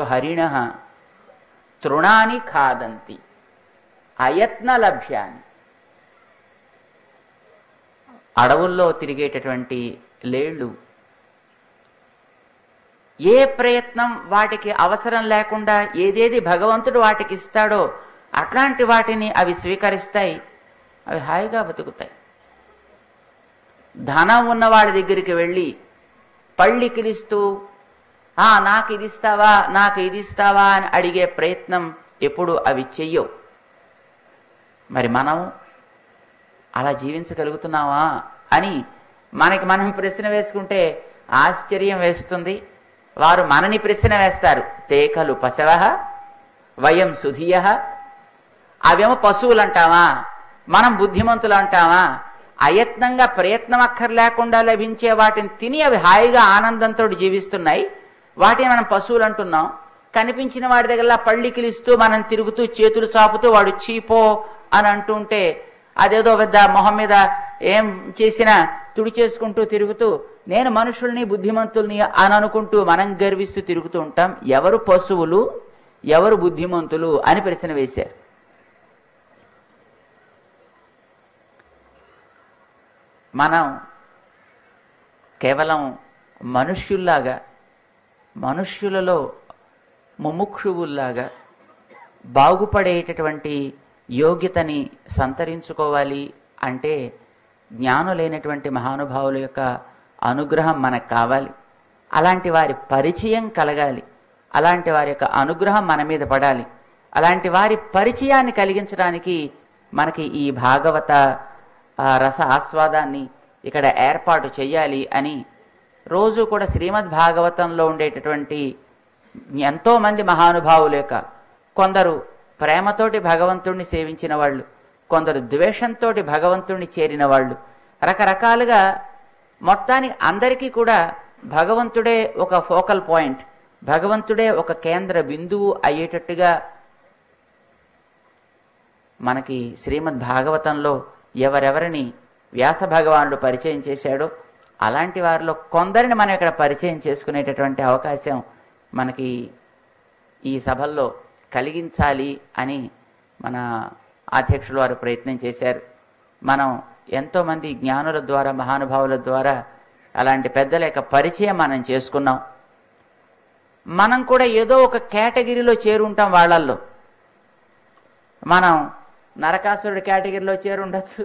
హరిణః తృణాని ఖాదంతి అయత్న లభ్యాన్ని. అడవుల్లో తిరిగేటటువంటి లేళ్ళు ఏ ప్రయత్నం వాటికి అవసరం లేకుండా ఏదేది భగవంతుడు వాటికి ఇస్తాడో అట్లాంటి వాటిని అవి స్వీకరిస్తాయి, అవి హాయిగా బతుకుతాయి. ధనం ఉన్నవాడి దగ్గరికి వెళ్ళి పళ్ళికిలిస్తూ నాకు ఇది ఇస్తావా, నాకు ఇది ఇస్తావా అని అడిగే ప్రయత్నం ఎప్పుడు అవి చెయ్యవు. మరి మనం అలా జీవించగలుగుతున్నావా అని మనకి మనం ప్రశ్న వేసుకుంటే ఆశ్చర్యం వేస్తుంది. వారు మనని ప్రశ్న వేస్తారు. తే ఖలు పశవః వయం సుధియః. అవేమో పశువులు అంటావా, మనం బుద్ధిమంతులు అంటావా? అయత్నంగా ప్రయత్నం అక్కర్లేకుండా లభించే వాటిని తిని అవి హాయిగా ఆనందంతో జీవిస్తున్నాయి. వాటిని మనం పశువులు అంటున్నాం. కనిపించిన వాడి దగ్గర పళ్ళికిలిస్తూ మనం తిరుగుతూ చేతులు చాపుతూ వాడు చీపో అని అంటుంటే అదేదో పెద్ద మొహం మీద ఏం చేసినా తుడి చేసుకుంటూ తిరుగుతూ నేను మనుషుల్ని బుద్ధిమంతుల్ని అని అనుకుంటూ మనం గర్విస్తూ తిరుగుతూ ఉంటాం. ఎవరు పశువులు, ఎవరు బుద్ధిమంతులు అని ప్రశ్న వేశారు. మనం కేవలం మనుష్యుల్లాగా, మనుష్యులలో ముముక్షువుల్లాగా బాగుపడేటటువంటి యోగ్యతని సంతరించుకోవాలి అంటే జ్ఞానులైనటువంటి మహానుభావుల యొక్క అనుగ్రహం మనకు కావాలి. అలాంటి వారి పరిచయం కలగాలి. అలాంటి వారి యొక్క అనుగ్రహం మన మీద పడాలి. అలాంటి వారి పరిచయాన్ని కలిగించడానికి మనకి ఈ భాగవత రస ఆస్వాదాన్ని ఇక్కడ ఏర్పాటు చెయ్యాలి అని రోజు కూడా శ్రీమద్ భాగవతంలో ఉండేటటువంటి ఎంతోమంది మహానుభావుల యొక్క కొందరు ప్రేమతోటి భగవంతుణ్ణి సేవించిన వాళ్ళు, కొందరు ద్వేషంతో భగవంతుణ్ణి చేరిన వాళ్ళు, రకరకాలుగా మొత్తానికి అందరికీ కూడా భగవంతుడే ఒక ఫోకల్ పాయింట్, భగవంతుడే ఒక కేంద్ర బిందువు అయ్యేటట్టుగా మనకి శ్రీమద్ భాగవతంలో ఎవరెవరిని వ్యాస భగవానుడు పరిచయం చేశాడో అలాంటి వారిలో కొందరిని మనం ఇక్కడ పరిచయం చేసుకునేటటువంటి అవకాశం మనకి ఈ సభల్లో కలిగించాలి అని మన అధ్యక్షులు వారు ప్రయత్నం చేశారు. మనం ఎంతోమంది జ్ఞానుల ద్వారా, మహానుభావుల ద్వారా అలాంటి పెద్దల యొక్క పరిచయం మనం చేసుకున్నాం. మనం కూడా ఏదో ఒక కేటగిరీలో చేరుంటాం. వాళ్ళల్లో మనం నరకాసురుడి కేటగిరీలో చేరుండొచ్చు,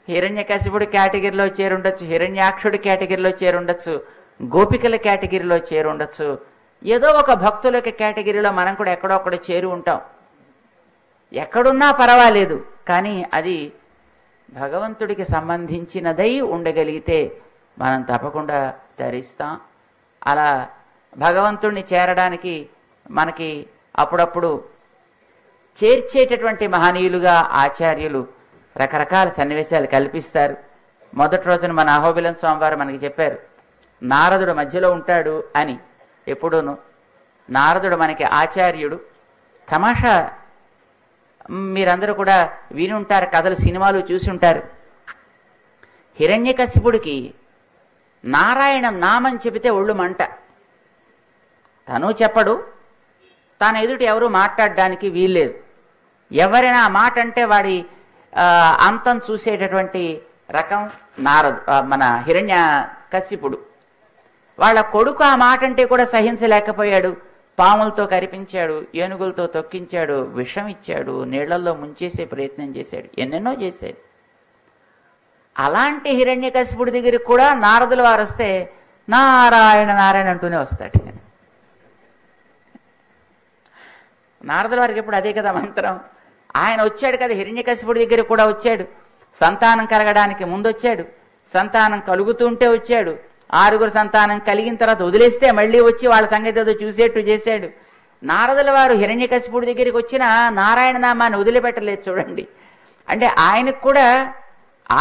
హిరణ్యకశిపుడి కేటగిరీలో చేరుండొచ్చు, హిరణ్యాక్షుడి కేటగిరీలో చేరుండొచ్చు, గోపికల కేటగిరీలో చేరుండొచ్చు, ఏదో ఒక భక్తుల యొక్క కేటగిరీలో మనం కూడా ఎక్కడొక్కడ చేరు ఉంటాం. ఎక్కడున్నా పర్వాలేదు, కానీ అది భగవంతుడికి సంబంధించినదై ఉండగలిగితే మనం తప్పకుండా ధరిస్తాం. అలా భగవంతుడిని చేరడానికి మనకి అప్పుడప్పుడు చేర్చేటటువంటి మహనీయులుగా ఆచార్యులు రకరకాల సన్నివేశాలు కల్పిస్తారు. మొదటి రోజున మన అహోబిలం స్వామివారు మనకి చెప్పారు, నారదుడు మధ్యలో ఉంటాడు అని. ఎప్పుడూను నారదుడు మనకి ఆచార్యుడు. తమాషా మీరందరూ కూడా విని ఉంటారు, కథలు సినిమాలు చూసి ఉంటారు. హిరణ్యకశిపుడికి నారాయణ నామం చెబితే ఒళ్ళు మంట. తను చెప్పడు, తన ఎదుటి ఎవరు మాట్లాడడానికి వీల్లేదు. ఎవరైనా ఆ మాట అంటే వాడి అంతం చూసేటటువంటి రకం నారదు, మన హిరణ్యకశిపుడు. వాళ్ళ కొడుకు ఆ మాట అంటే కూడా సహించలేకపోయాడు. పాములతో కరిపించాడు, ఏనుగులతో తొక్కించాడు, విషం ఇచ్చాడు, నీళ్లలో ముంచేసే ప్రయత్నం చేశాడు, ఎన్నెన్నో చేశాడు. అలాంటి హిరణ్యకశిపుడి దగ్గరికి కూడా నారదుల వారు వస్తే నారాయణ నారాయణ అంటూనే వస్తాడు. నారదుల వారికి ఎప్పుడు అదే కదా మంత్రం. ఆయన వచ్చాడు కదా, హిరణ్యకశిపుడి దగ్గరికి కూడా వచ్చాడు. సంతానం కలగడానికి ముందు వచ్చాడు, సంతానం కలుగుతుంటే వచ్చాడు, 6 సంతానం కలిగిన తర్వాత వదిలేస్తే మళ్ళీ వచ్చి వాళ్ళ సంగతి ఏదో చూసేట్టు చేశాడు. నారదుల వారు హిరణ్యకశిపుడి దగ్గరికి వచ్చిన నారాయణ నామాన్ని వదిలిపెట్టలేదు చూడండి. అంటే ఆయనకు కూడా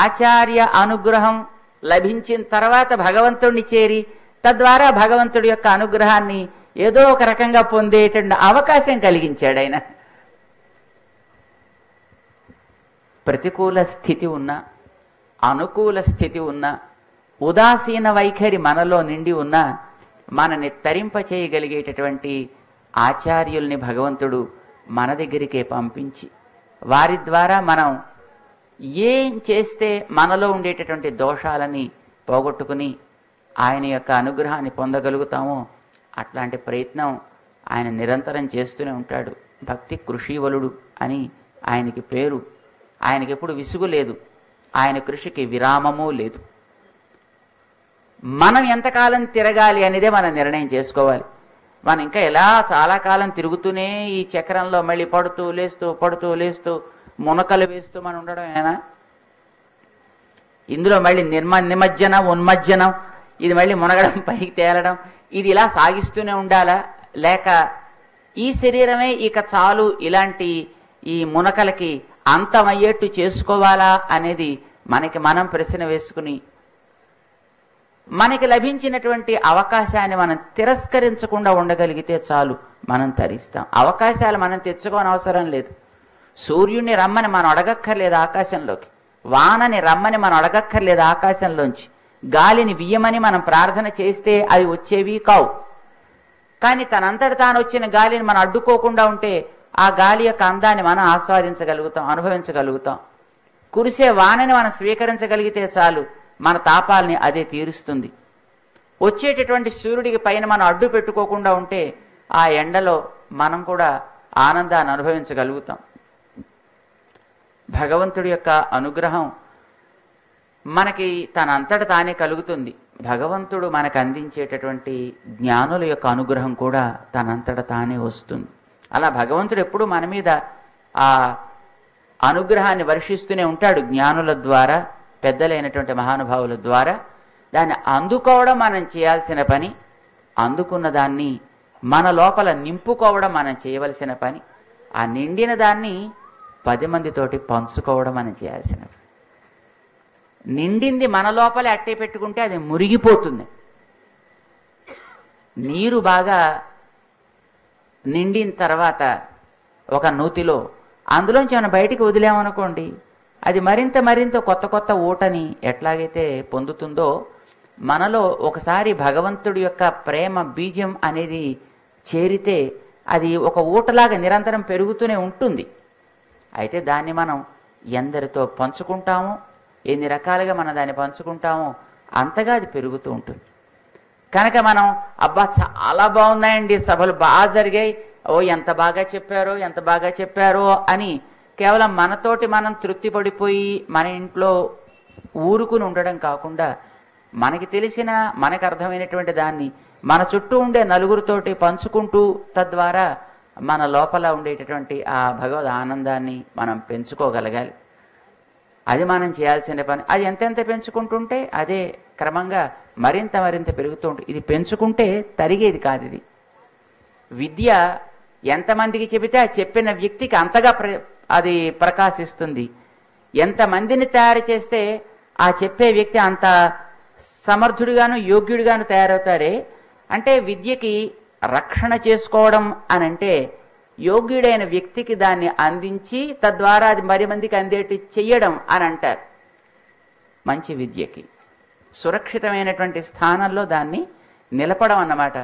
ఆచార్య అనుగ్రహం లభించిన తర్వాత భగవంతుడిని చేరి తద్వారా భగవంతుడి యొక్క అనుగ్రహాన్ని ఏదో ఒక రకంగా పొందేటువంటి అవకాశం కలిగించాడు ఆయన. ప్రతికూల స్థితి ఉన్నా, అనుకూల స్థితి ఉన్నా, ఉదాసీన వైఖరి మనలో నిండి ఉన్నా మనని తరింప చేయగలిగేటటువంటి ఆచార్యుల్ని భగవంతుడు మన దగ్గరికే పంపించి వారి ద్వారా మనం ఏం చేస్తే మనలో ఉండేటటువంటి దోషాలని పోగొట్టుకుని ఆయన యొక్క అనుగ్రహాన్ని పొందగలుగుతామో అట్లాంటి ప్రయత్నం ఆయన నిరంతరం చేస్తూనే ఉంటాడు. భక్తి కృషీవలుడు అని ఆయనకి పేరు. ఆయనకి ఎప్పుడు విసుగు లేదు, ఆయన కృషికి విరామము లేదు. మనం ఎంతకాలం తిరగాలి అనేదే మనం నిర్ణయం చేసుకోవాలి. మనం ఇంకా ఎలా చాలా కాలం తిరుగుతూనే ఈ చక్రంలో మళ్ళీ పడుతూ లేస్తూ మునకలు వేస్తూ మనం ఉండడమేనా? ఇందులో మళ్ళీ నిమజ్జనం ఉన్మజ్జనం, ఇది మళ్ళీ మునగడం పైకి తేలడం, ఇది ఇలా సాగిస్తూనే ఉండాలా? లేక ఈ శరీరమే ఇక చాలు, ఇలాంటి ఈ మునకలకి అంతమయ్యేట్టు చేసుకోవాలా అనేది మనకి మనం ప్రశ్న వేసుకుని మనకి లభించినటువంటి అవకాశాన్ని మనం తిరస్కరించకుండా ఉండగలిగితే చాలు, మనం తరిస్తాం. అవకాశాలు మనం తెచ్చుకోని అవసరం లేదు. సూర్యుడిని రమ్మని మనం అడగక్కర్లేదు ఆకాశంలోకి, వానని రమ్మని మనం అడగక్కర్లేదు ఆకాశంలోంచి, గాలిని వియ్యమని మనం ప్రార్థన చేస్తే అవి వచ్చేవి కావు. కానీ తనంతట తాను వచ్చిన గాలిని మనం అడ్డుకోకుండా ఉంటే ఆ గాలి యొక్క అందాన్ని మనం ఆస్వాదించగలుగుతాం, అనుభవించగలుగుతాం. కురిసే వానని మనం స్వీకరించగలిగితే చాలు, మన తాపాలని అదే తీరుస్తుంది. వచ్చేటటువంటి సూర్యుడికి పైన మనం అడ్డు పెట్టుకోకుండా ఉంటే ఆ ఎండలో మనం కూడా ఆనందాన్ని అనుభవించగలుగుతాం. భగవంతుడి యొక్క అనుగ్రహం మనకి తనంతట తానే కలుగుతుంది. భగవంతుడు మనకు అందించేటటువంటి జ్ఞానుల యొక్క అనుగ్రహం కూడా తనంతట తానే వస్తుంది. అలా భగవంతుడు ఎప్పుడూ మన మీద ఆ అనుగ్రహాన్ని వర్షిస్తూనే ఉంటాడు జ్ఞానుల ద్వారా, పెద్దలైనటువంటి మహానుభావుల ద్వారా. దాన్ని అందుకోవడం మనం చేయాల్సిన పని, అందుకున్న దాన్ని మన లోపల నింపుకోవడం మనం చేయవలసిన పని, ఆ నిండిన దాన్ని 10 మందితోటి పంచుకోవడం మనం చేయాల్సిన పని. నిండింది మన లోపలే అట్టే పెట్టుకుంటే అది మురిగిపోతుంది. నీరు బాగా నిండిన తర్వాత ఒక నూతిలో అందులోంచి మనం బయటికి వదిలేమనుకోండి, అది మరింత కొత్త ఊటని ఎట్లాగైతే పొందుతుందో, మనలో ఒకసారి భగవంతుడి యొక్క ప్రేమ బీజం అనేది చేరితే అది ఒక ఊటలాగా నిరంతరం పెరుగుతూనే ఉంటుంది. అయితే దాన్ని మనం ఎందరితో పంచుకుంటామో, ఎన్ని రకాలుగా మనం దాన్ని పంచుకుంటామో అంతగా అది పెరుగుతూ ఉంటుంది. కనుక మనం అబ్బా చాలా బాగున్నాయండి, సభలు బాగా జరిగాయి, ఓ ఎంత బాగా చెప్పారో అని కేవలం మనతోటి మనం తృప్తి పడిపోయి మన ఇంట్లో ఊరుకుని ఉండడం కాకుండా, మనకి తెలిసిన మనకు అర్థమైనటువంటి దాన్ని మన చుట్టూ ఉండే నలుగురితోటి పంచుకుంటూ తద్వారా మన లోపల ఉండేటటువంటి ఆ భగవద్ ఆనందాన్ని మనం పెంచుకోగలగాలి. అది మనం చేయాల్సిన పని. అది ఎంతెంత పెంచుకుంటుంటే అదే క్రమంగా మరింత పెరుగుతూ ఉంటుంది. ఇది పెంచుకుంటే తరిగేది కాదు. ఇది విద్య ఎంతమందికి చెబితే ఆ చెప్పిన వ్యక్తికి అంతగా అది ప్రకాశిస్తుంది. ఎంతమందిని తయారు చేస్తే ఆ చెప్పే వ్యక్తి అంత సమర్థుడిగాను యోగ్యుడిగాను తయారవుతాడే. అంటే విద్యకి రక్షణ చేసుకోవడం అని అంటే యోగ్యుడైన వ్యక్తికి దాన్ని అందించి తద్వారా అది 10 మందికి అందేటి చెయ్యడం అని అంటారు. మంచి విద్యకి సురక్షితమైనటువంటి స్థానంలో దాన్ని నిలపడం అన్నమాట.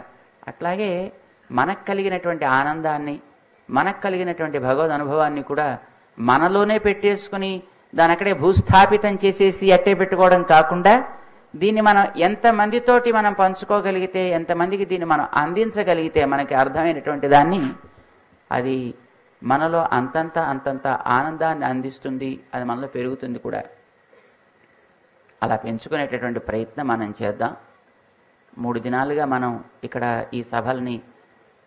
అట్లాగే మనకు కలిగినటువంటి ఆనందాన్ని, మనకు కలిగినటువంటి భగవద్ అనుభవాన్ని కూడా మనలోనే పెట్టేసుకుని దాని అక్కడే భూస్థాపితం చేసేసి అట్టే పెట్టుకోవడం కాకుండా, దీన్ని మనం ఎంతమందితోటి మనం పంచుకోగలిగితే, ఎంతమందికి దీన్ని మనం అందించగలిగితే మనకి అర్థమైనటువంటి దాన్ని, అది మనలో అంతంత ఆనందాన్ని అందిస్తుంది. అది మనలో పెరుగుతుంది కూడా. అలా పెంచుకునేటటువంటి ప్రయత్నం మనం చేద్దాం. 3 దినాలుగా మనం ఇక్కడ ఈ సభల్ని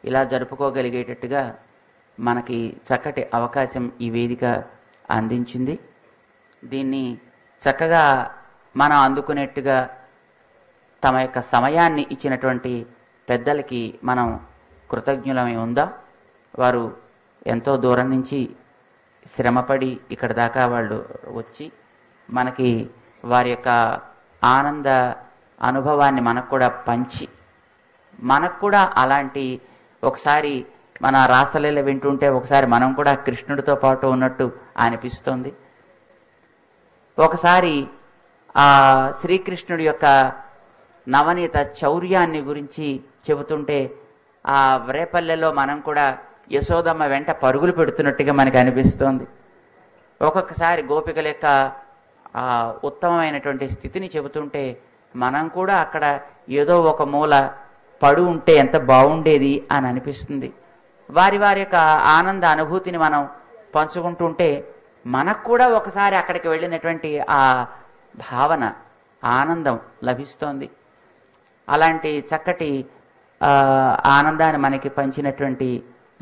ఇలా జరుపుకోగలిగేటట్టుగా మనకి చక్కటి అవకాశం ఈ వేదిక అందించింది. దీన్ని చక్కగా మనం అందుకునేట్టుగా తమ యొక్క సమయాన్ని ఇచ్చినటువంటి పెద్దలకి మనం కృతజ్ఞులమై ఉందాం. వారు ఎంతో దూరం నుంచి శ్రమపడి ఇక్కడ దాకా వాళ్ళు వచ్చి మనకి వారి యొక్క ఆనంద అనుభవాన్ని మనకు కూడా పంచి, మనకు కూడా అలాంటి ఒకసారి మన రాసలీల వింటుంటే ఒకసారి మనం కూడా కృష్ణుడితో పాటు ఉన్నట్టు అనిపిస్తుంది. ఒకసారి ఆ శ్రీకృష్ణుడి యొక్క నవనీత చౌర్యాన్ని గురించి చెబుతుంటే ఆ రేపల్లెలో మనం కూడా యశోదమ్మ వెంట పరుగులు పెడుతున్నట్టుగా మనకు అనిపిస్తోంది. ఒక్కొక్కసారి గోపికల యొక్క ఉత్తమమైనటువంటి స్థితిని చెబుతుంటే మనం కూడా అక్కడ ఏదో ఒక మూల పడు ఉంటే ఎంత బాగుండేది అని అనిపిస్తుంది. వారి వారి యొక్క ఆనంద అనుభూతిని మనం పంచుకుంటుంటే మనకు కూడా ఒకసారి అక్కడికి వెళ్ళినటువంటి ఆ భావన, ఆనందం లభిస్తోంది. అలాంటి చక్కటి ఆనందాన్ని మనకి పంచినటువంటి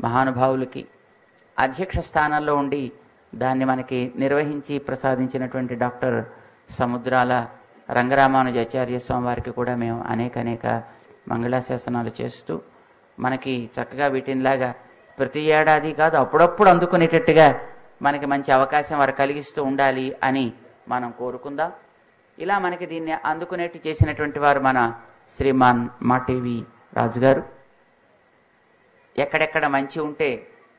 మహానుభావులకి, అధ్యక్ష స్థానంలో ఉండి దాన్ని మనకి నిర్వహించి ప్రసాదించినటువంటి డాక్టర్ సముద్రాల రంగరామానుజాచార్య స్వామి వారికి కూడా మేము అనేక మంగళాశాసనాలు చేస్తూ మనకి చక్కగా వీటినిలాగా ప్రతి ఏడాది కాదు అప్పుడప్పుడు అందుకునేటట్టుగా మనకి మంచి అవకాశం వారు కలిగిస్తూ ఉండాలి అని మనం కోరుకుందాం. ఇలా మనకి దీన్ని అందుకునేట్టు చేసినటువంటి వారు మన శ్రీమాన్ మాటివి రాజు గారు. ఎక్కడెక్కడ మంచి ఉంటే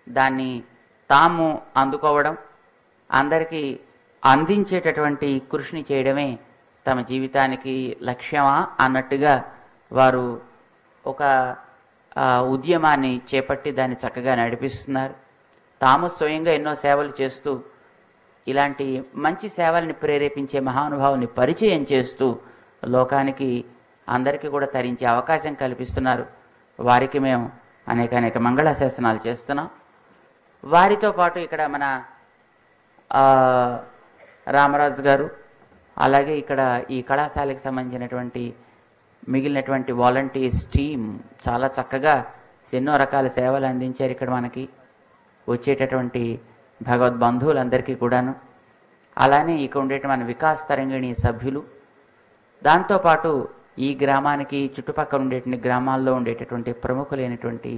దాన్ని తాము అందుకోవడం, అందరికీ అందించేటటువంటి కృషిని చేయడమే తమ జీవితానికి లక్ష్యమా అన్నట్టుగా వారు ఒక ఉద్యమాన్ని చేపట్టి దాన్ని చక్కగా నడిపిస్తున్నారు. తాము స్వయంగా ఎన్నో సేవలు చేస్తూ ఇలాంటి మంచి సేవల్ని ప్రేరేపించే మహానుభావుని పరిచయం చేస్తూ లోకానికి అందరికీ కూడా తరించే అవకాశం కల్పిస్తున్నారు. వారికి మేము అనేక మంగళాశాసనాలు చేస్తున్నాం. వారితో పాటు ఇక్కడ మన రామరాజు గారు, అలాగే ఇక్కడ ఈ కళాశాలకు సంబంధించినటువంటి మిగిలినటువంటి వాలంటీర్స్ టీమ్ చాలా చక్కగా ఎన్నో రకాల సేవలు అందించారు. ఇక్కడ మనకి వచ్చేటటువంటి భగవద్బంధువులందరికీ కూడాను, అలానే ఇక ఉండేటి మన వికాస్ తరంగిణి సభ్యులు, దాంతోపాటు ఈ గ్రామానికి చుట్టుపక్కల ఉండేటువంటి గ్రామాల్లో ఉండేటటువంటి ప్రముఖులైనటువంటి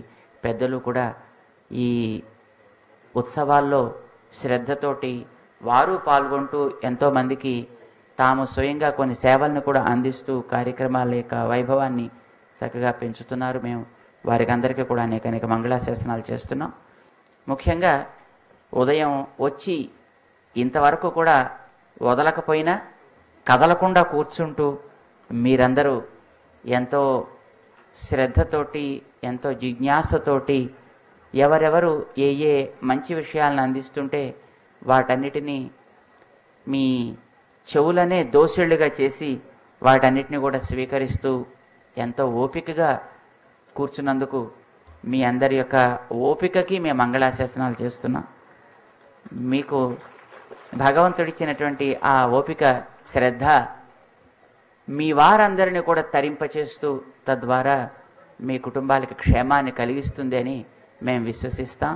పెద్దలు కూడా ఈ ఉత్సవాల్లో శ్రద్ధతోటి వారు పాల్గొంటూ ఎంతోమందికి తాము స్వయంగా కొన్ని సేవలను కూడా అందిస్తూ కార్యక్రమాల యొక్క వైభవాన్ని చక్కగా పెంచుతున్నారు. మేము వారికి అందరికీ కూడా అనేక మంగళాశాసనాలు చేస్తున్నాం. ముఖ్యంగా ఉదయం వచ్చి ఇంతవరకు కూడా వదలకపోయినా కదలకుండా కూర్చుంటూ మీరందరూ ఎంతో శ్రద్ధతోటి, ఎంతో జిజ్ఞాసతోటి ఎవరెవరు ఏ మంచి విషయాలను అందిస్తుంటే వాటన్నిటినీ మీ చెవులనే దోసిళ్ళుగా చేసి వాటన్నిటిని కూడా స్వీకరిస్తూ ఎంతో ఓపికగా కూర్చున్నందుకు మీ అందరి యొక్క ఓపికకి మేము మంగళాశాసనాలు చేస్తున్నాం. మీకు భగవంతుడిచ్చినటువంటి ఆ ఓపిక, శ్రద్ధ మీ వారందరినీ కూడా తరింపచేస్తూ తద్వారా మీ కుటుంబాలకి క్షేమాన్ని కలిగిస్తుంది అని మేము విశ్వసిస్తాం.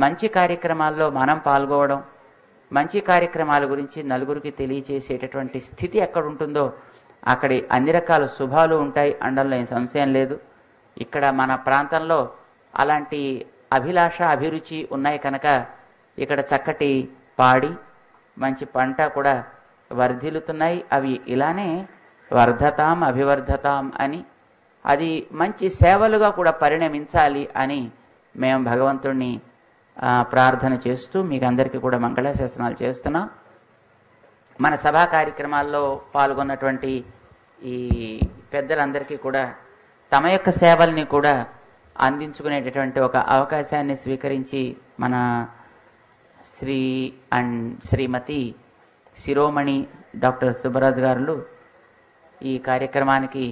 మంచి కార్యక్రమాల్లో మనం పాల్గొవడం, మంచి కార్యక్రమాల గురించి నలుగురికి తెలియచేసేటటువంటి స్థితి ఎక్కడ ఉంటుందో అక్కడి అన్ని రకాల శుభాలు ఉంటాయి అనడంలో ఏం సంశయం లేదు. ఇక్కడ మన ప్రాంతంలో అలాంటి అభిలాష, అభిరుచి ఉన్నాయి కనుక ఇక్కడ చక్కటి పాడి మంచి పంట కూడా వర్ధిల్లుతున్నాయి. అవి ఇలానే వర్ధతాం అభివర్ధతాం అని, అది మంచి సేవలుగా కూడా పరిణమించాలి అని మేము భగవంతుణ్ణి ప్రార్థన చేస్తూ మీకు అందరికీ కూడా మంగళాశాసనాలు చేస్తున్నాం. మన సభా కార్యక్రమాల్లో పాల్గొన్నటువంటి ఈ పెద్దలందరికీ కూడా తమ యొక్క సేవల్ని కూడా అందించుకునేటటువంటి ఒక అవకాశాన్ని స్వీకరించి మన శ్రీ అండ్ శ్రీమతి శిరోమణి డాక్టర్ సుబ్బరాజు గారు ఈ కార్యక్రమానికి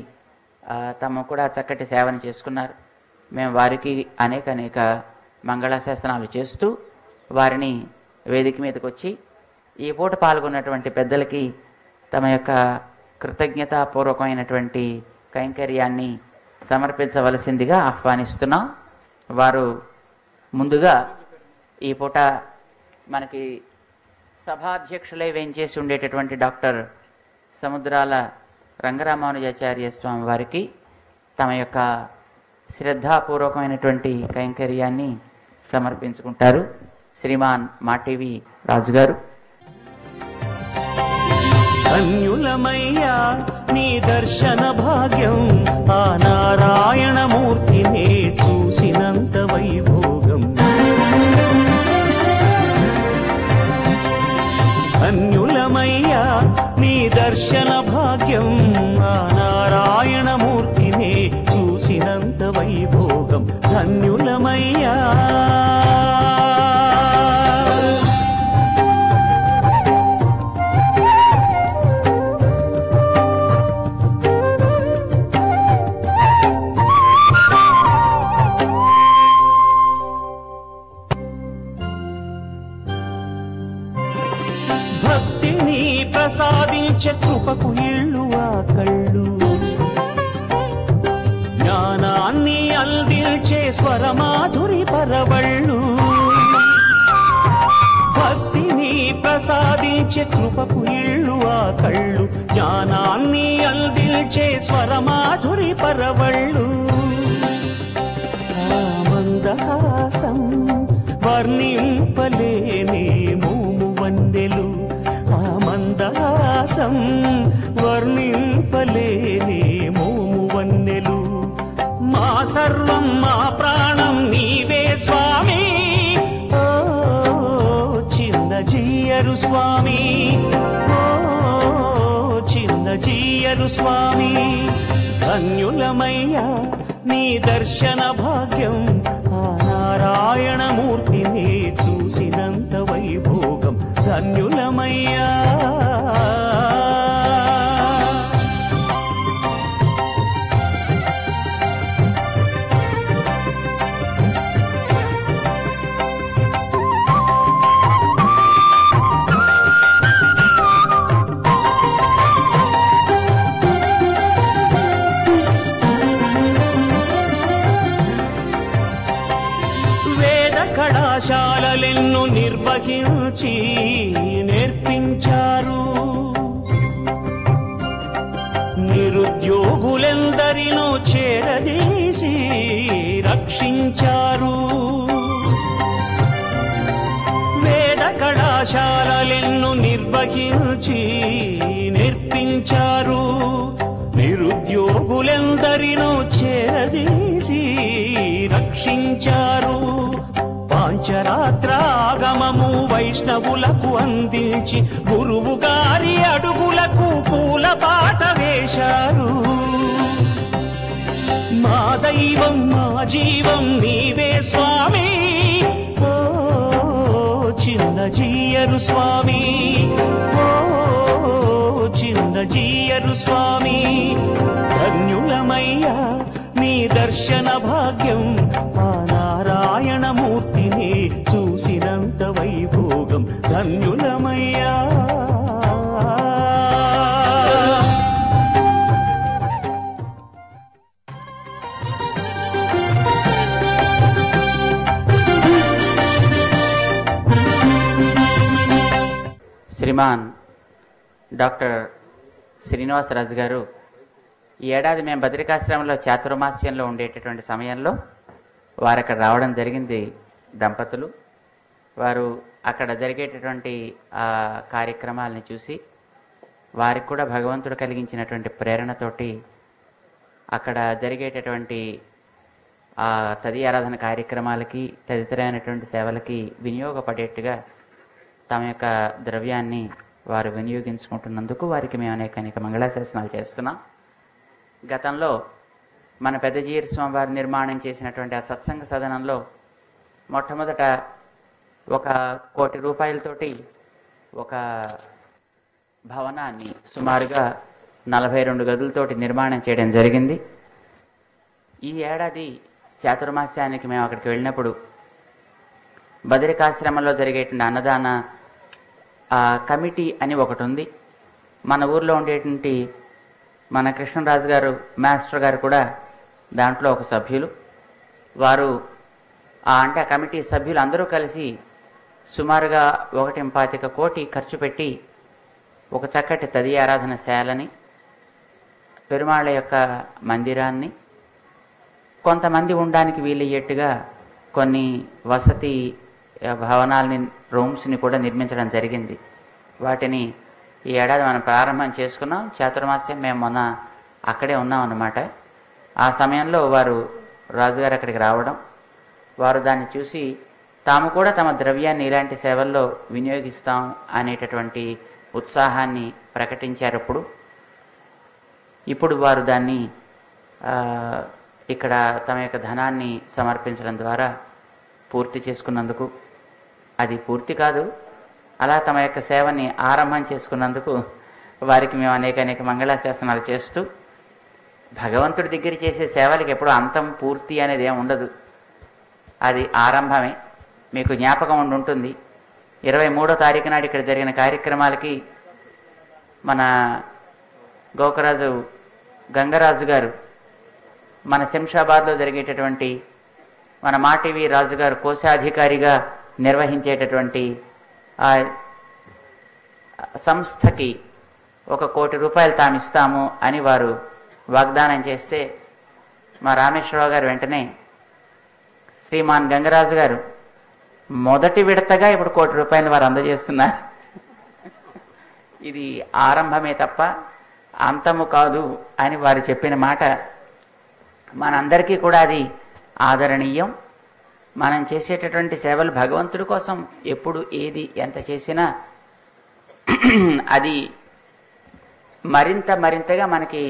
తమ కూడా చక్కటి సేవను చేసుకున్నారు. మేము వారికి అనేక మంగళాశాసనాలు చేస్తూ వారిని వేదిక మీదకి వచ్చి ఈ పూట పాల్గొన్నటువంటి పెద్దలకి తమ యొక్క కృతజ్ఞతాపూర్వకమైనటువంటి కైంకర్యాన్ని సమర్పించవలసిందిగా ఆహ్వానిస్తున్నాం. వారు ముందుగా ఈ పూట మనకి సభాధ్యక్షులై వేంచేసి ఉండేటటువంటి డాక్టర్ సముద్రాల రంగరామానుజాచార్య స్వామి వారికి తమ యొక్క శ్రద్ధాపూర్వకమైనటువంటి కైంకర్యాన్ని సమర్పించుకుంటారు. శ్రీమాన్ మాటివి రాజు గారు. ధన్యులమయ్యా నీ దర్శన భాగ్యం, ఆ నారాయణమూర్తినే చూసినంత వైభోగం. ధన్యులమయ్యా నీ దర్శన భాగ్యం, ఆ నారాయణమూర్తినే చూసినంత వైభోగం. ధన్యులమయ్యా. భక్తిని ప్రసాదించే కృపకు ఇళ్ళు ఆ కళ్ళు, జ్ఞానాన్ని అందించే స్వరమాధురి పరవళ్ళు. భక్తిని ప్రసాదించే కృపకు ఇళ్ళు ఆ కళ్ళు, జ్ఞానాన్ని అందించే స్వరమాధురి పరవళ్ళు. ఆ మందహాసం వర్ణింపలేని మోము వన్నెలు, ఆ మందహాసం వర్ణింపలేని మోము వన్నెలు. మా సర్వం మా ప్రాణం నీవే స్వామి, ఓ చిన్న జీయరు స్వామి, ఓ చిన్న జీయరు స్వామి. ధన్యులమయ్యా నీ దర్శన భాగ్యం, ఆ నారాయణమూర్తిని చూసినంత వైభోగం. ధన్యులమయ్యా. కళాశాలలెన్నో నిర్వహించి నేర్పించారు, నిరుద్యోగులెందరినో చేరదీసి రక్షించారు. వేద కళాశాలలెన్నో నిర్వహించి నేర్పించారు, నిరుద్యోగులెందరినో చేరదీసి రక్షించారు. పాంచరాత్రాగమము వైష్ణవులకు అందించి గురువు గారి అడుగులకు పూల పాట వేశారు. మా దైవం మా జీవం నీవే స్వామి, ఓ చిన్న జీయరు స్వామి, ఓ చిన్న జీయరు స్వామి. ధన్యులమయ్యా నీ దర్శన భాగ్యం, ఆ నారాయణమూర్తిని చూసినంత వైభోగం. ధన్యులమయ్యా. శ్రీమాన్ డాక్టర్ శ్రీనివాసరాజు గారు ఈ ఏడాది మేము బద్రికాశ్రమంలో చాతుర్మాస్యంలో ఉండేటటువంటి సమయంలో వారు అక్కడ రావడం జరిగింది. దంపతులు వారు అక్కడ జరిగేటటువంటి ఆ కార్యక్రమాలని చూసి వారికి కూడా భగవంతుడు కలిగించినటువంటి ప్రేరణతోటి అక్కడ జరిగేటటువంటి ఆ తది ఆరాధన కార్యక్రమాలకి తదితరైనటువంటి సేవలకి వినియోగపడేట్టుగా తమ యొక్క ద్రవ్యాన్ని వారు వినియోగించుకుంటున్నందుకు వారికి మేము అనేక మంగళాశాసనాలు చేస్తున్నాం. గతంలో మన పెద్ద జీయర్ స్వామి వారు నిర్మాణం చేసినటువంటి ఆ సత్సంగ సదనంలో మొట్టమొదట 1 కోటి రూపాయలతోటి ఒక భవనాన్ని సుమారుగా 42 గదులతోటి నిర్మాణం చేయడం జరిగింది. ఈ ఏడాది చాతుర్మాస్యానికి మేము అక్కడికి వెళ్ళినప్పుడు బదరికాశ్రమంలో జరిగేటువంటి అన్నదాన కమిటీ అని ఒకటి ఉంది. మన ఊర్లో ఉండేటువంటి మన కృష్ణరాజు గారు మాస్టర్ గారు కూడా దాంట్లో ఒక సభ్యులు. వారు అంటే ఆ కమిటీ సభ్యులు అందరూ కలిసి సుమారుగా 1.25 కోటి ఖర్చు పెట్టి ఒక చక్కటి తది ఆరాధన శాలని, పెరుమాళ్ళ యొక్క మందిరాన్ని, కొంతమంది ఉండడానికి వీలయ్యేట్టుగా కొన్ని వసతి భవనాలని, రూమ్స్ని కూడా నిర్మించడం జరిగింది. వాటిని ఈ ఏడాది మనం ప్రారంభం చేసుకున్నాం. చాతుర్మాస్యం మేము మొన్న అక్కడే ఉన్నాం అన్నమాట. ఆ సమయంలో వారు రాజుగారు అక్కడికి రావడం, వారు దాన్ని చూసి తాము కూడా తమ ద్రవ్యాన్ని ఇలాంటి సేవల్లో వినియోగిస్తాం అనేటటువంటి ఉత్సాహాన్ని ప్రకటించారు. ఇప్పుడు వారు దాన్ని ఇక్కడ తమ యొక్క ధనాన్ని సమర్పించడం ద్వారా పూర్తి చేసుకున్నందుకు, అది పూర్తి కాదు, అలా తమ యొక్క సేవని ఆరంభం చేసుకున్నందుకు వారికి మేము అనేక మంగళాశాసనాలు చేస్తూ, భగవంతుడి దగ్గర చేసే సేవలకి ఎప్పుడు అంతం పూర్తి అనేది ఏమి ఉండదు, అది ఆరంభమే. మీకు జ్ఞాపకం ఉంటుంది 23వ తారీఖు నాడు ఇక్కడ జరిగిన కార్యక్రమాలకి మన గోకరాజు గంగరాజు గారు, మన శంషాబాద్లో జరిగేటటువంటి మన మాటీవీ రాజు గారు కోశాధికారిగా నిర్వహించేటటువంటి ఆ సంస్థకి 1 కోటి రూపాయలు తాము ఇస్తాము అని వారు వాగ్దానం చేస్తే, మా రామేశ్వరరావు గారు వెంటనే శ్రీమాన్ గంగరాజు గారు మొదటి విడతగా ఇప్పుడు 1 కోటి రూపాయలు వారు అందజేస్తున్నారు. ఇది ఆరంభమే తప్ప అంతము కాదు అని వారు చెప్పిన మాట మనందరికీ కూడా అది ఆదరణీయం. మనం చేసేటటువంటి సేవలు భగవంతుడి కోసం ఎప్పుడు ఏది ఎంత చేసినా అది మరింతగా మనకి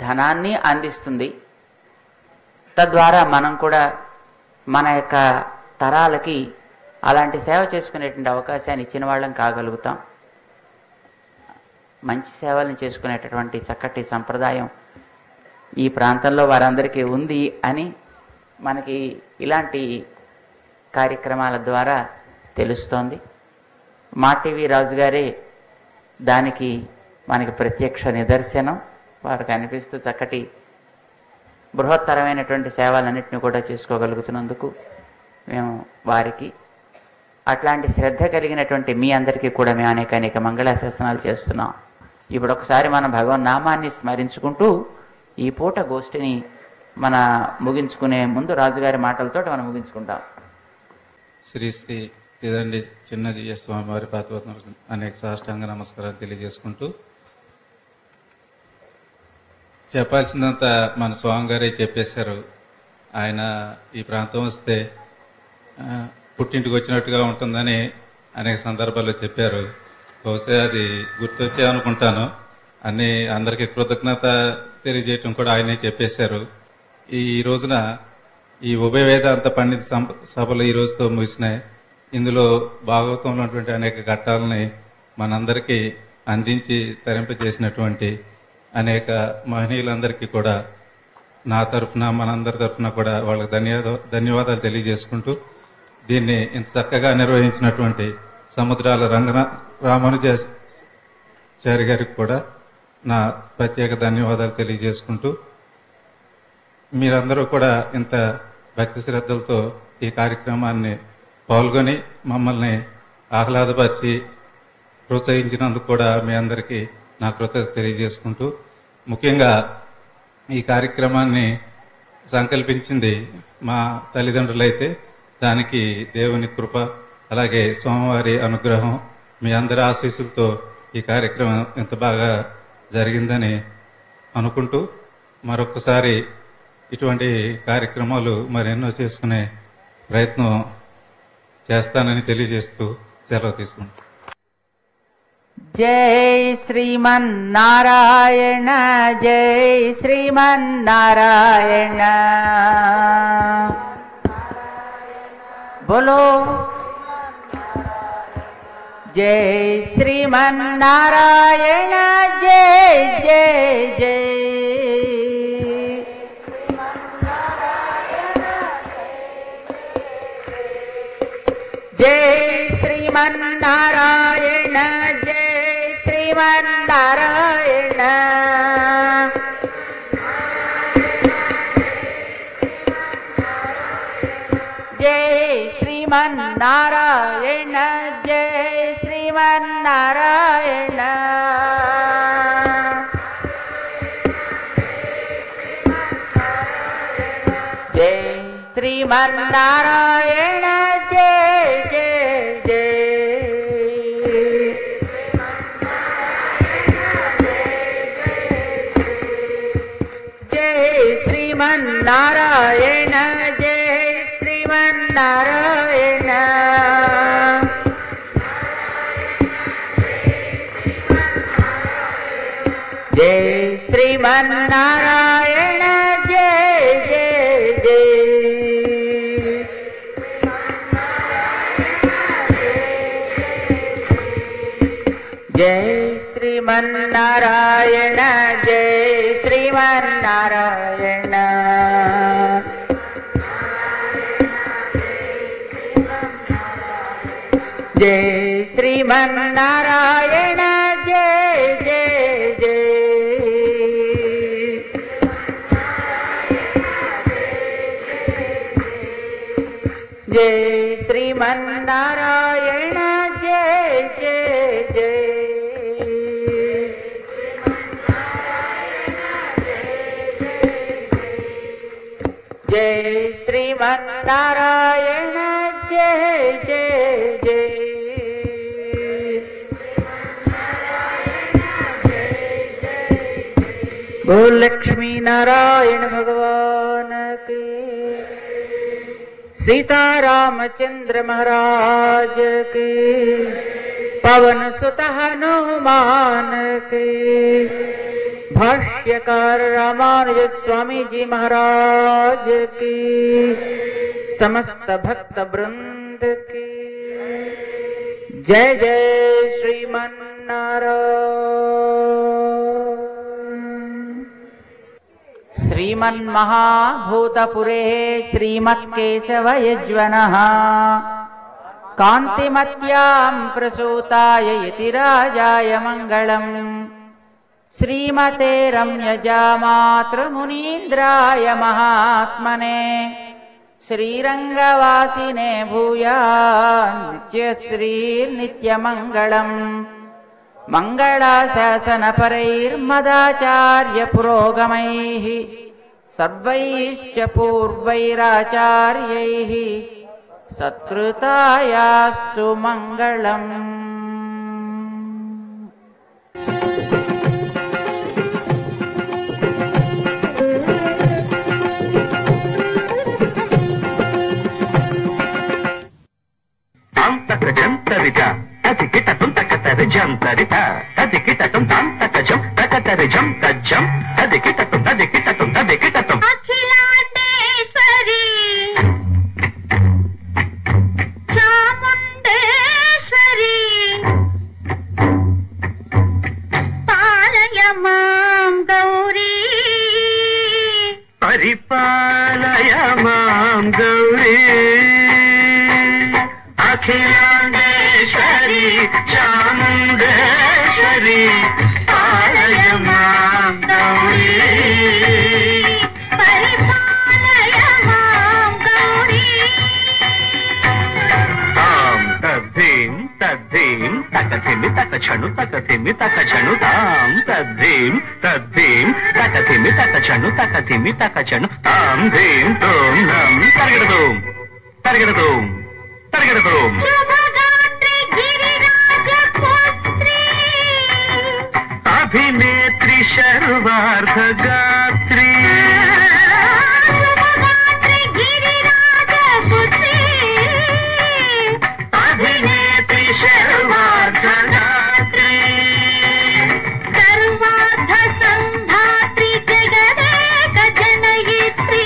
ధనాన్ని అందిస్తుంది. తద్వారా మనం కూడా మన యొక్క తరాలకి అలాంటి సేవ చేసుకునేటువంటి అవకాశాన్ని ఇచ్చిన వాళ్ళం కాగలుగుతాం. మంచి సేవలను చేసుకునేటటువంటి చక్కటి సంప్రదాయం ఈ ప్రాంతంలో వారందరికీ ఉంది అని మనకి ఇలాంటి కార్యక్రమాల ద్వారా తెలుస్తోంది. మాటీవీ రాజు గారే దానికి మనకి ప్రత్యక్ష నిదర్శనం. వారు కనిపిస్తూ చక్కటి బృహత్తరమైనటువంటి సేవలన్నింటినీ కూడా చేసుకోగలుగుతున్నందుకు మేము వారికి, అట్లాంటి శ్రద్ధ కలిగినటువంటి మీ అందరికీ కూడా మేము అనేక మంగళాశాసనాలు చేస్తున్నాం. ఇప్పుడు ఒకసారి మనం భగవన్ నామాన్ని స్మరించుకుంటూ ఈ పూట గోష్ఠిని మన ముగించుకునే ముందు రాజుగారి మాటలతో మనం ముగించుకుంటాం. శ్రీ శ్రీ తిదండి చిన్నజీయ స్వామి వారి పాదపద్మలకు అనేక సాష్టాంగ నమస్కారాలు తెలియజేసుకుంటూ, చెప్పాల్సిందంతా మన స్వామి గారే చెప్పేశారు. ఆయన ఈ ప్రాంతం వస్తే పుట్టింటికి వచ్చినట్టుగా ఉంటుందని అనేక సందర్భాల్లో చెప్పారు. బహుశా అది గుర్తొచ్చే అనుకుంటాను. అందరికీ కృతజ్ఞత తెలియజేయటం కూడా ఆయనే చెప్పేశారు. ఈ రోజున ఈ ఉభయ వేదాంత పండిత సభలు ఈ రోజుతో ముగిసినాయి. ఇందులో భాగవతంలో ఉన్నటువంటి అనేక ఘట్టాలని మనందరికీ అందించి తరింపజేసినటువంటి అనేక మహనీయులందరికీ కూడా నా తరఫున, మనందరి తరఫున కూడా వాళ్ళకి ధన్యవాదాలు తెలియజేసుకుంటూ, దీన్ని ఇంత చక్కగా నిర్వహించినటువంటి సముద్రాల రామానుజాచారి గారికి కూడా నా ప్రత్యేక ధన్యవాదాలు తెలియజేసుకుంటూ, మీరందరూ కూడా ఇంత భక్తి శ్రద్ధలతో ఈ కార్యక్రమాన్ని పాల్గొని మమ్మల్ని ఆహ్లాదపరిచి ప్రోత్సహించినందుకు కూడా మీ అందరికీ నా కృతజ్ఞత తెలియజేసుకుంటూ, ముఖ్యంగా ఈ కార్యక్రమాన్ని సంకల్పించింది మా తల్లిదండ్రులైతే దానికి దేవుని కృప, అలాగే స్వామివారి అనుగ్రహం, మీ అందరి ఆశీస్సులతో ఈ కార్యక్రమం ఇంత బాగా జరిగిందని అనుకుంటూ, మరొకసారి ఇటువంటి కార్యక్రమాలు మరెన్నో చేసుకునే ప్రయత్నం చేస్తానని తెలియజేస్తూ సెలవు తీసుకుంటాను. జై శ్రీమన్నారాయణ, జై శ్రీమన్నారాయణ. बोलो जय श्रीमन्नारायण, जय जय जय. जय श्रीमन्नारायण, जय श्रीमन्नारायण. जय श्रीमन्नारायण, जय श्रीमन्नारायण. जय श्रीमन्नारायण, जय जय जय. जय श्रीमन्नारायण, जय श्रीमन्नारायण. जय श्रीमन्नारायण, जय जय జై శ్రీమన్నారాయణ జై శ్రీమన్నారాయణ. జై శ్రీమన్నారాయణ జై జై జై. జై శ్రీమన్నారాయణ జై జై జై. జై శ్రీమన్నారాయణ జై జై జై. बोल लक्ष्मी नारायण भगवान के, सीता रामचंद्र महाराज के, पवन सुत हनुमान के, भाष्यकार रामानुज स्वामी जी महाराज की, समस्त भक्त वृंद की जय जय श्रीमन्नारायण. श्रीमन्महाभूतपुरे श्रीमत्केशवयज्वनः कान्तिमत्यां प्रसूताय यतिराजाय मङ्गलम्. श्रीमते रम्यजामातृमुनीन्द्राय महात्मने श्रीरङ्गवासिने भूयान् नित्यश्रीर्नित्यमङ्गलम्. मङ्गलाशासनपरैर्मदाचार्य पुरोगमैः सर्वैश्च पूर्वैराचार्यैः सत्कृतायास्तु मङ्गलम्. అఖిలాండేశ్వరి చాముండేశ్వరి పాలయ మాం గౌరీ పరిపాలయ మాం గౌరీ. అఖిలాండేశ్వరి చాముండేశ్వరి పాలయ మాం గౌరీ. పరిపాలయ మాం గౌరీ. తాం తద్ధీం తద్ధీం తకథిమి తకచను తకథిమి తకచను తాం తద్ధీం తద్ధీం తకథిమి తకచను తకథిమి తకచను తాం ధీం తోం నం తరగడదోం తరగడదోం తరగడదోం. శుభగాత్రి గిరిరాజ పుత్రి అభినేత్రి శర్వార్ధగాత్రి. శుభగాత్రి గిరిరాజ పుత్రి అభినేత్రి శర్వార్ధగాత్రి. సర్వార్థ సంధాత్రి జగదేక జనయిత్రి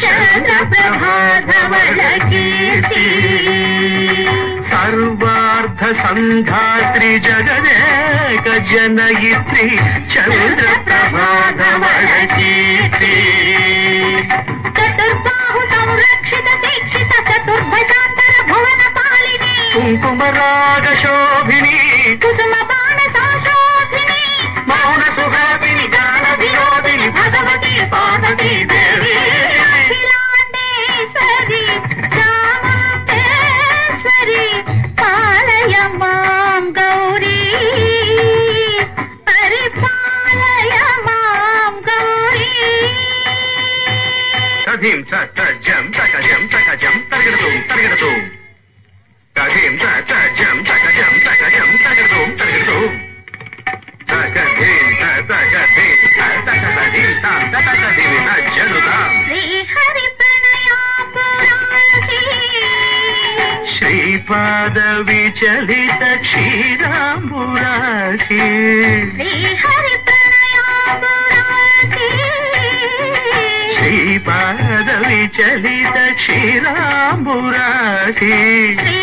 చంద్రప్రభాధవళ కీర్తి. సర్వార్థ సంధాత్రి జగదేక జనయిత్రి చంద్రప్రభాధవళ కీర్తి. చతుర్బాహు సంరక్షిత దీక్షిత చతుర్భజాంతర భువన పాలిని కుంకుమరాగ శోభిని కుసుమ బాణ సంశోభిని మౌన సుహాపిని గాన వినోదిని భగవతి పార్వతీ దేవి. అఖిలాండేశ్వరి చాముండేశ్వరి పాలయ మాం గౌరీ. పరిపాలయ మాం గౌరీ. తథీం తజం తకజం తకజం తరగడదోం తరగడదోం. తథీం తజం తకజం తకజం తరగడదోం తరగడదోం. తకధీం తకధీం తకధీం తాం తకధీం తజ్జనుతాం. శ్రీహరి ప్రణయాపురాసి శ్రీపాద విచలిత క్షీరాంబురాశి. శ్రీహరి ప్రణయాపురాసి శ్రీపాద విచలిత క్షీరాంబురాశి. శ్రీ